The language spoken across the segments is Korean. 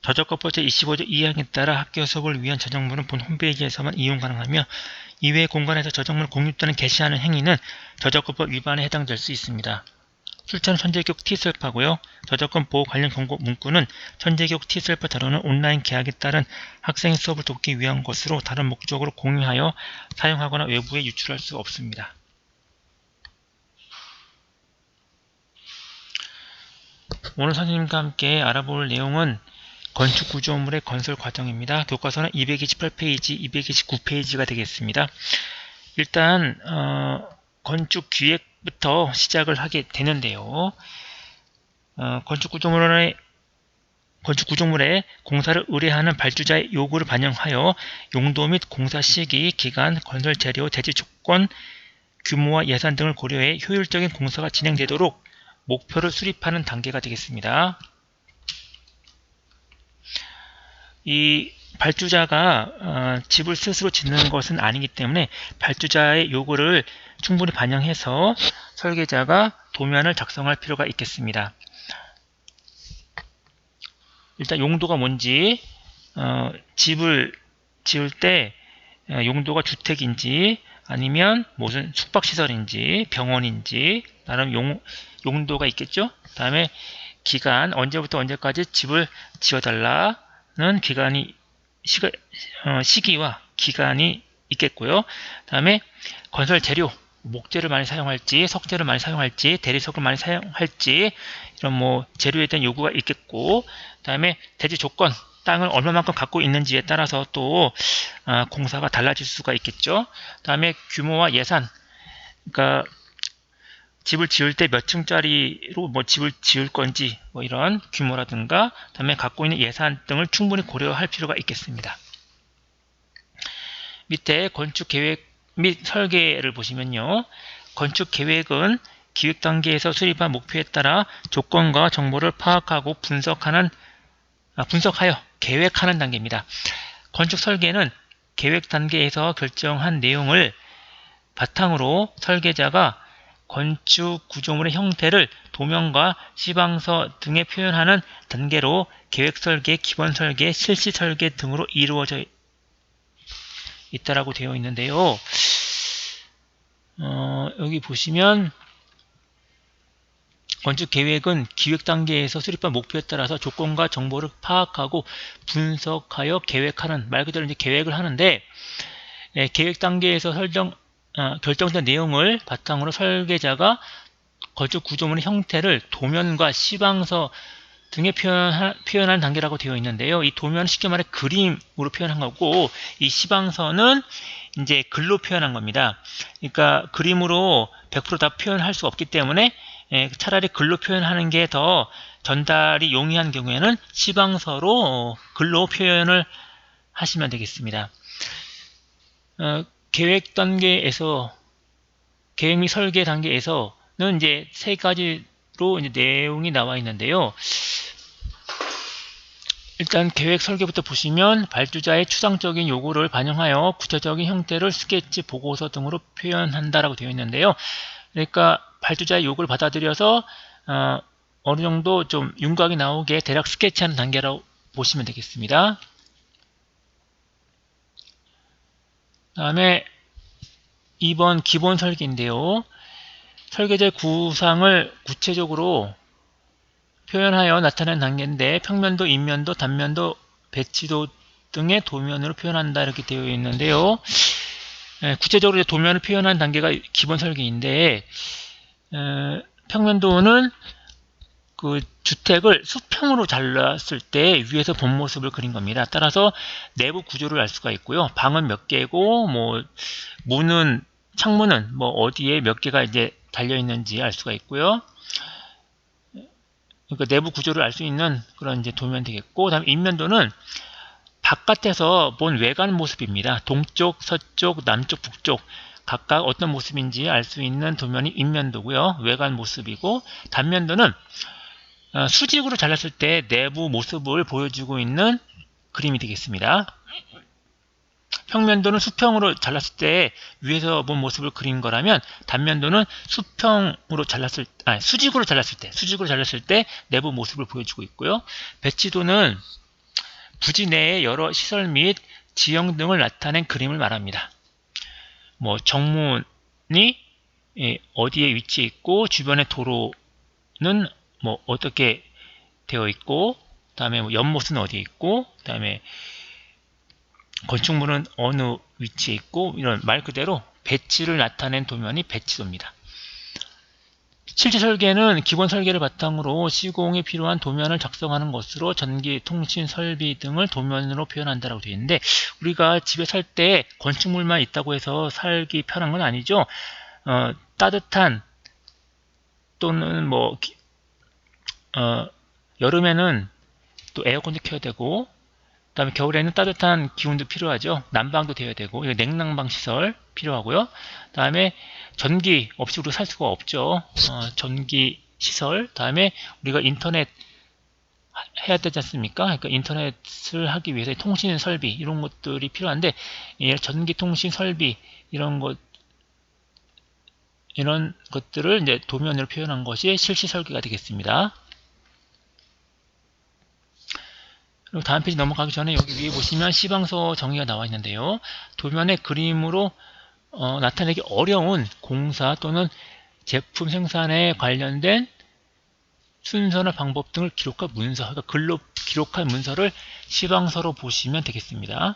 저작권법 제25조 2항에 따라 학교 수업을 위한 저작물은 본 홈페이지에서만 이용 가능하며 이외의 공간에서 저작물을 공유 또는 게시하는 행위는 저작권법 위반에 해당될 수 있습니다. 출처는 천재교육 T셀파고요. 저작권 보호 관련 경고 문구는 천재교육 T셀파 자료는 온라인 계약에 따른 학생의 수업을 돕기 위한 것으로 다른 목적으로 공유하여 사용하거나 외부에 유출할 수 없습니다. 오늘 선생님과 함께 알아볼 내용은 건축 구조물의 건설 과정입니다. 교과서는 228페이지, 229페이지가 되겠습니다. 일단 건축 기획부터 시작을 하게 되는데요. 건축 구조물에 공사를 의뢰하는 발주자의 요구를 반영하여 용도 및 공사 시기, 기간, 건설 재료, 대지 조건, 규모와 예산 등을 고려해 효율적인 공사가 진행되도록 목표를 수립하는 단계가 되겠습니다. 이 발주자가 집을 스스로 짓는 것은 아니기 때문에 발주자의 요구를 충분히 반영해서 설계자가 도면을 작성할 필요가 있겠습니다. 일단 용도가 뭔지, 집을 지을 때 용도가 주택인지 아니면 무슨 숙박시설인지 병원인지 나름 용도가 있겠죠. 그 다음에 기간, 언제부터 언제까지 집을 지어달라는 시기와 기간이 있겠고요. 그 다음에 건설 재료, 목재를 많이 사용할지, 석재를 많이 사용할지, 대리석을 많이 사용할지 이런 재료에 대한 요구가 있겠고, 그 다음에 대지 조건, 땅을 얼마만큼 갖고 있는지에 따라서 또 공사가 달라질 수가 있겠죠. 그 다음에 규모와 예산, 그러니까 집을 지을 때 몇 층짜리로 집을 지을 건지 이런 규모라든가, 그 다음에 갖고 있는 예산 등을 충분히 고려할 필요가 있겠습니다. 밑에 건축 계획 및 설계를 보시면요. 건축 계획은 기획 단계에서 수립한 목표에 따라 조건과 정보를 파악하고 분석하여 계획하는 단계입니다. 건축 설계는 계획 단계에서 결정한 내용을 바탕으로 설계자가 건축 구조물의 형태를 도면과 시방서 등에 표현하는 단계로 계획 설계, 기본 설계, 실시 설계 등으로 이루어져 있다라고 되어 있는데요. 여기 보시면 건축 계획은 기획 단계에서 수립한 목표에 따라서 조건과 정보를 파악하고 분석하여 계획하는, 말 그대로 이제 계획을 하는데, 계획 단계에서 결정된 내용을 바탕으로 설계자가 건축 구조물의 형태를 도면과 시방서 등에 표현한 단계라고 되어 있는데요. 이 도면은 쉽게 말해 그림으로 표현한 거고, 이 시방서는 이제 글로 표현한 겁니다. 그러니까 그림으로 100% 다 표현할 수 없기 때문에 차라리 글로 표현하는 게 더 전달이 용이한 경우에는 시방서로 글로 표현을 하시면 되겠습니다. 계획 및 설계 단계에서는 이제 세 가지로 이제 내용이 나와 있는데요. 일단 계획 설계부터 보시면 발주자의 추상적인 요구를 반영하여 구체적인 형태를 스케치, 보고서 등으로 표현한다라고 되어 있는데요. 그러니까 발주자의 요구를 받아들여서 어느 정도 좀 윤곽이 나오게 대략 스케치하는 단계라고 보시면 되겠습니다. 다음에 2번 기본 설계인데요. 설계자의 구상을 구체적으로 표현하여 나타낸 단계인데 평면도, 인면도, 단면도, 배치도 등의 도면으로 표현한다 이렇게 되어 있는데요. 구체적으로 도면을 표현한 단계가 기본 설계인데, 평면도는 그 주택을 수평으로 잘랐을 때 위에서 본 모습을 그린 겁니다. 따라서 내부 구조를 알 수가 있고요. 방은 몇 개고, 문은, 창문은 어디에 몇 개가 이제 달려 있는지 알 수가 있고요. 그러니까 내부 구조를 알 수 있는 그런 이제 도면이 되겠고, 그다음에 인면도는 바깥에서 본 외관 모습입니다. 동쪽, 서쪽, 남쪽, 북쪽 각각 어떤 모습인지 알 수 있는 도면이 인면도고요. 외관 모습이고, 단면도는 수직으로 잘랐을 때 내부 모습을 보여주고 있는 그림이 되겠습니다. 평면도는 수평으로 잘랐을 때 위에서 본 모습을 그린 거라면, 단면도는 수직으로 잘랐을 때 내부 모습을 보여주고 있고요. 배치도는 부지 내의 여러 시설 및 지형 등을 나타낸 그림을 말합니다. 뭐 정문이 어디에 위치해 있고 주변의 도로는 뭐 어떻게 되어 있고, 그다음에 뭐 연못은 어디에 있고, 그다음에 건축물은 어느 위치에 있고, 이런 말 그대로 배치를 나타낸 도면이 배치도입니다. 실제 설계는 기본 설계를 바탕으로 시공에 필요한 도면을 작성하는 것으로 전기, 통신, 설비 등을 도면으로 표현한다라고 되어 있는데, 우리가 집에 살 때 건축물만 있다고 해서 살기 편한 건 아니죠. 따뜻한 또는 뭐 여름에는 또 에어컨도 켜야 되고, 그 다음에 겨울에는 따뜻한 기운도 필요하죠. 난방도 되어야 되고, 이거 냉난방 시설 필요하고요. 그 다음에 전기 없이 우리가 살 수가 없죠. 전기 시설, 다음에 우리가 인터넷 해야 되지 않습니까? 그러니까 인터넷을 하기 위해서 통신 설비 이런 것들이 필요한데, 전기 통신 설비 이런 것들을 이제 도면으로 표현한 것이 실시 설계가 되겠습니다. 그리고 다음 페이지 넘어가기 전에 여기 위에 보시면 시방서 정의가 나와 있는데요. 도면의 그림으로 나타내기 어려운 공사 또는 제품 생산에 관련된 순서나 방법 등을 기록한 문서, 그러니까 글로 기록한 문서를 시방서로 보시면 되겠습니다.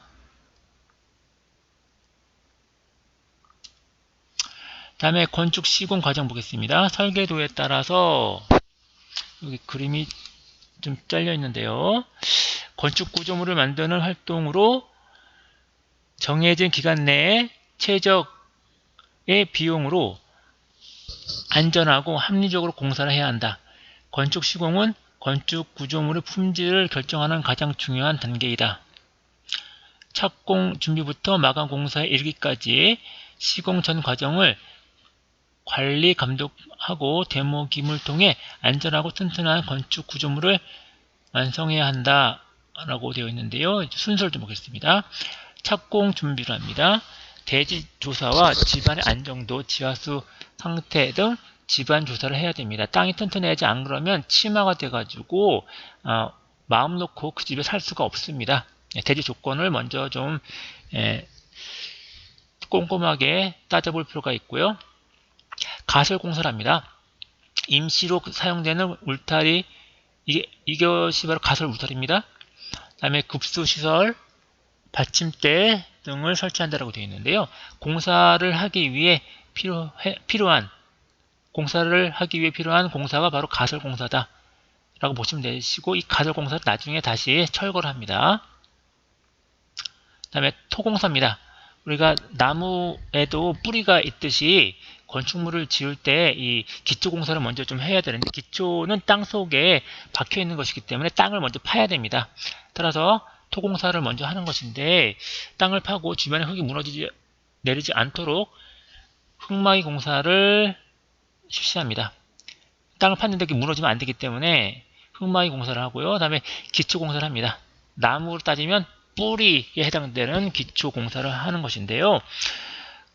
다음에 건축 시공 과정 보겠습니다. 설계도에 따라서 여기 그림이 좀 잘려 있는데요. 건축 구조물을 만드는 활동으로 정해진 기간 내에 최적의 비용으로 안전하고 합리적으로 공사를 해야 한다. 건축 시공은 건축 구조물의 품질을 결정하는 가장 중요한 단계이다. 착공 준비부터 마감 공사에 이르기까지 시공 전 과정을 관리 감독하고 데모김을 통해 안전하고 튼튼한 건축 구조물을 완성해야 한다 라고 되어 있는데요. 순서를 좀 보겠습니다. 착공 준비를 합니다. 대지 조사와 집안의 안정도, 지하수 상태 등 집안 조사를 해야 됩니다. 땅이 튼튼해야지, 안 그러면 침하가 돼가지고 마음 놓고 그 집에 살 수가 없습니다. 대지 조건을 먼저 좀 꼼꼼하게 따져볼 필요가 있고요. 가설 공사를 합니다. 임시로 사용되는 울타리, 이것이 바로 가설 울타리입니다. 그 다음에 급수시설, 받침대 등을 설치한다고 되어 있는데요. 공사를 하기 위해 필요한 공사가 바로 가설 공사다 라고 보시면 되시고, 이 가설 공사를 나중에 다시 철거를 합니다. 그 다음에 토공사입니다. 우리가 나무에도 뿌리가 있듯이 건축물을 지을 때 이 기초 공사를 먼저 좀 해야 되는데, 기초는 땅 속에 박혀 있는 것이기 때문에 땅을 먼저 파야 됩니다. 따라서 토공사를 먼저 하는 것인데, 땅을 파고 주변에 흙이 내리지 않도록 흙막이 공사를 실시합니다. 땅을 팠는데 그게 무너지면 안 되기 때문에 흙막이 공사를 하고요. 그 다음에 기초 공사를 합니다. 나무로 따지면 뿌리에 해당되는 기초 공사를 하는 것인데요.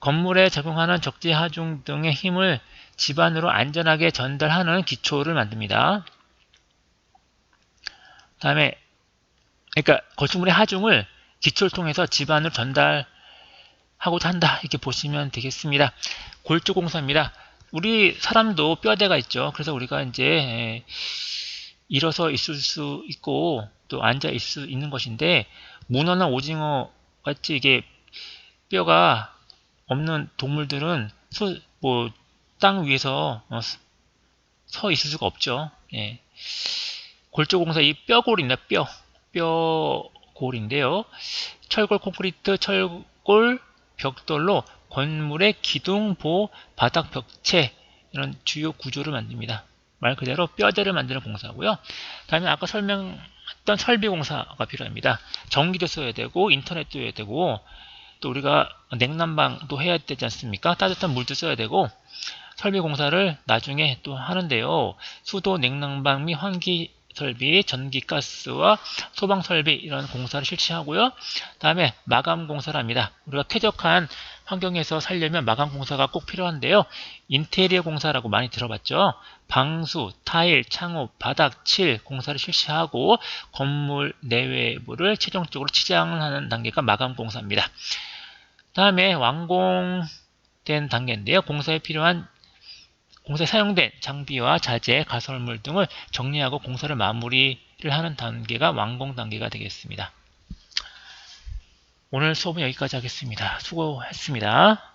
건물에 적용하는 적재 하중 등의 힘을 집안으로 안전하게 전달하는 기초를 만듭니다. 다음에 그러니까 건축물의 하중을 기초를 통해서 집안으로 전달하고자 한다, 이렇게 보시면 되겠습니다. 골조 공사입니다. 우리 사람도 뼈대가 있죠. 그래서 우리가 이제 일어서 있을 수 있고 또 앉아 있을 수 있는 것인데, 문어나 오징어 같이 이게 뼈가 없는 동물들은 땅 위에서 서 있을 수가 없죠. 골조공사, 이 뼈골입니다. 뼈골인데요. 철골 콘크리트, 철골 벽돌로 건물의 기둥, 보, 바닥, 벽체 이런 주요 구조를 만듭니다. 말 그대로 뼈대를 만드는 공사고요. 다음에 아까 설명했던 설비 공사가 필요합니다. 전기도 써야 되고 인터넷도 해야 되고, 또 우리가 냉난방도 해야 되지 않습니까? 따뜻한 물도 써야 되고, 설비 공사를 나중에 또 하는데요. 수도, 냉난방 및 환기 설비, 전기, 가스와 소방 설비 이런 공사를 실시하고요. 다음에 마감 공사를 합니다. 우리가 쾌적한 환경에서 살려면 마감 공사가 꼭 필요한데요. 인테리어 공사라고 많이 들어봤죠. 방수, 타일, 창호, 바닥, 칠 공사를 실시하고 건물 내외부를 최종적으로 치장을 하는 단계가 마감 공사입니다. 다음에 완공된 단계인데요. 공사에 사용된 장비와 자재, 가설물 등을 정리하고 공사를 마무리를 하는 단계가 완공 단계가 되겠습니다. 오늘 수업은 여기까지 하겠습니다. 수고했습니다.